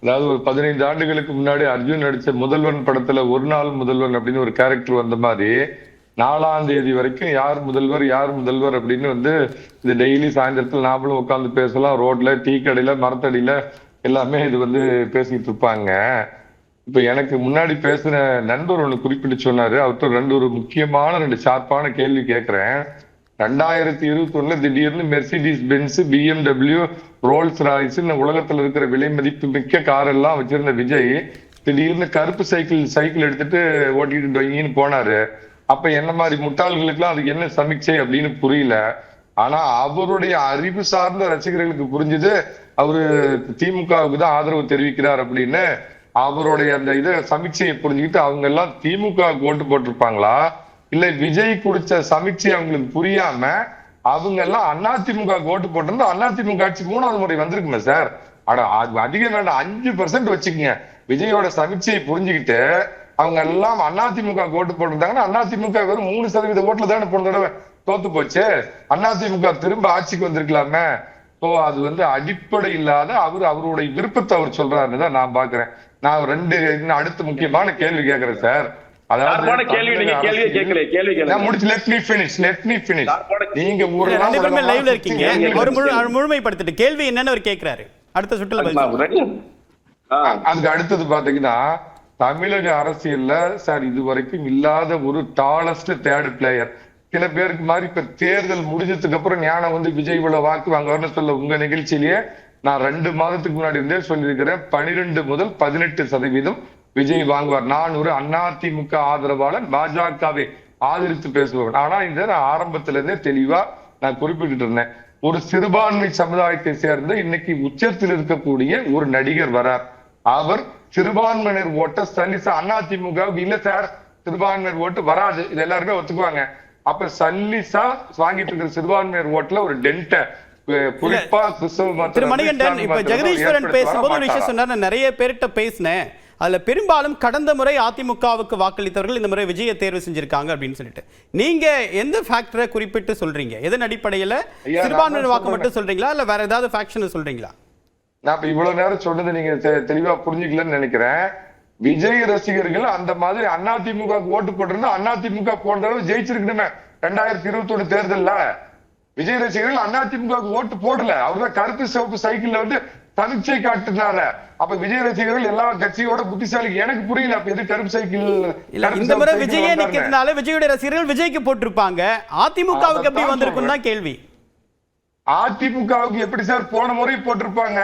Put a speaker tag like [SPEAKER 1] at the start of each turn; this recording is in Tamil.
[SPEAKER 1] அதாவது ஒரு 15 ஆண்டுகளுக்கு முன்னாடி அர்ஜுன் நடிச்ச முதல்வன் படத்துல ஒரு நாள் முதல்வன் அப்படின்னு ஒரு கேரக்டர் வந்த மாதிரி 4ஆம் தேதி வரைக்கும் யார் முதல்வர் யார் முதல்வர் அப்படின்னு இது டெய்லி சாயந்தரத்துல நாமளும் உட்காந்து பேசலாம், ரோட்ல, டீ கடையில, மரத்தடியில எல்லாமே இது பேசிட்டு இருப்பாங்க. இப்ப எனக்கு முன்னாடி பேசின நண்பர் ஒண்ணு குறிப்பிட்டு சொன்னாரு. அவர்கிட்ட ஒரு முக்கியமான 2 ஷார்ப்பான கேள்வி கேட்கிறேன். 2021 திடீர்னு Mercedes Benz, BMW, Rolls Royce உலகத்துல இருக்கிற விலை மதிப்பு மிக்க கார் எல்லாம் வச்சிருந்த விஜய் திடீர்னு கருப்பு சைக்கிள் எடுத்துட்டு ஓட்டிட்டு டொயின்னு போனாரு. அப்ப என்ன மாதிரி முட்டாள்களுக்கு எல்லாம் அதுக்கு என்ன சமீட்சை அப்படின்னு புரியல. ஆனா அவருடைய அறிவு சார்ந்த ரசிகர்களுக்கு புரிஞ்சது அவரு திமுகவுக்கு தான் ஆதரவு தெரிவிக்கிறார் அப்படின்னு. அவருடைய அந்த சமீட்சையை புரிஞ்சுக்கிட்டு அவங்க எல்லாம் திமுக ஓட்டு போட்டிருப்பாங்களா, இல்ல விஜய் குடிச்ச சமீட்சை அவங்களுக்கு புரியாம அவங்க எல்லாம் அதிமுக ஓட்டு போட்டிருந்தா அதிமுக ஆட்சி 3வது முறை வந்திருக்குமே சார். அதிகம் வேண்டாம், 5% வச்சுக்கோங்க. விஜயோட சமீட்சையை புரிஞ்சுக்கிட்டு அவங்க எல்லாம் அதிமுக ஓட்டு போட்டிருந்தாங்கன்னா அதிமுக வெறும் 3% ஓட்டுல தானே போன தடவை தோத்து போச்சு. அதிமுக திரும்ப ஆட்சிக்கு வந்திருக்கலாமே. அது அடிப்படை இல்லாத அவருடைய விருப்பத்தை அவர் சொல்றாருன்னு தான் நான் பாக்குறேன். நான் அடுத்த முக்கியமான கேள்வி கேட்கிறேன் சார்.
[SPEAKER 2] முழுமைப்படுத்திட்டு கேள்வி என்னன்னு கேட்கிறாரு. அடுத்த சுற்றுல
[SPEAKER 1] அதுக்கு அடுத்தது பாத்தீங்கன்னா, தமிழக அரசியல்ல சார் இதுவரைக்கும் இல்லாத ஒரு டாலஸ்ட் தேர்ட் பிளேயர். சில பேருக்கு மாதிரி இப்ப தேர்தல் முடிஞ்சதுக்கு அப்புறம் ஞானம் விஜய் இவ்வளவு வாக்கு வாங்க சொல்ல உங்க நிகழ்ச்சியிலேயே நான் 2 மாதத்துக்கு முன்னாடி இருந்தே சொல்லியிருக்கிறேன். 12 முதல் 18% விஜய் வாங்குவார். நான் ஒரு அதிமுக ஆதரவாளன், பாஜகவை ஆதரித்து பேசுபவன். ஆனா நான் ஆரம்பத்துல இருந்தே தெளிவா நான் குறிப்பிட்டு இருந்தேன். ஒரு சிறுபான்மை சமுதாயத்தை சேர்ந்த இன்னைக்கு உச்சத்தில் இருக்கக்கூடிய ஒரு நடிகர் வரார். அவர் சிறுபான்மையினர் ஓட்ட சல்லிசா அதிமுக இல்ல சார், சிறுபான்மையினர் ஓட்டு வராது, இது எல்லாருமே ஒத்துக்குவாங்க. அப்ப சல்லிசா வாங்கிட்டு இருக்கிற சிறுபான்மையினர் ஓட்டுல ஒரு டென்ட குறிப்பா
[SPEAKER 2] திரு மணிகண்டன் இப்ப ஜெகதீஸ்வரன் பேசும்போது ஒரு விஷயம் சொன்னார். நான் நிறைய பேர்கிட்ட பேசினேன், அதுல பெரும்பாலும் கடந்த முறை அதிமுகவுக்கு வாக்களித்தவர்கள் இந்த முறை விஜயை தேர்வு செஞ்சிருக்காங்க அப்படின்னு சொல்லிட்டு நீங்க எந்த ஃபேக்டரை குறிப்பிட்டு சொல்றீங்க? எதன் அடிப்படையில சிறுபான்மையினர் வாக்கு மட்டும் சொல்றீங்களா இல்ல வேற ஏதாவது ஃபேக்ஷன் சொல்றீங்களா?
[SPEAKER 1] நான் இப்ப இவ்வளவு நேரம் சொன்னது நீங்க தெளிவா புரிஞ்சுக்கலன்னு நினைக்கிறேன். விஜய் ரசிகர்கள் அந்த மாதிரி அதிமுக ஓட்டு போட்டிருந்தா அதிமுக போன தடவை ஜெயிச்சிருக்கணுமே. 2021 தேர்தல்ல விஜய் ரசிகர்கள் அதிமுக ஓட்டு போடல. அவர்தான் கருப்பு சிவப்பு சைக்கிள்ல சமீட்சை காட்டுனாரு. அப்ப விஜய் ரசிகர்கள் எல்லா கட்சியோட புத்திசாலி. எனக்கு புரியல அப்ப எது கருப்பு சைக்கிள்.
[SPEAKER 2] இந்த முறை விஜயே நிக்கிறதுனால விஜயோட ரசிகர்கள் விஜய்க்கு போட்டிருப்பாங்க, அதிமுகவுக்கு எப்படி வந்திருக்கும் தான் கேள்வி.
[SPEAKER 1] அதிமுகவுக்கு எப்படி சார் போன முறை போட்டிருப்பாங்க?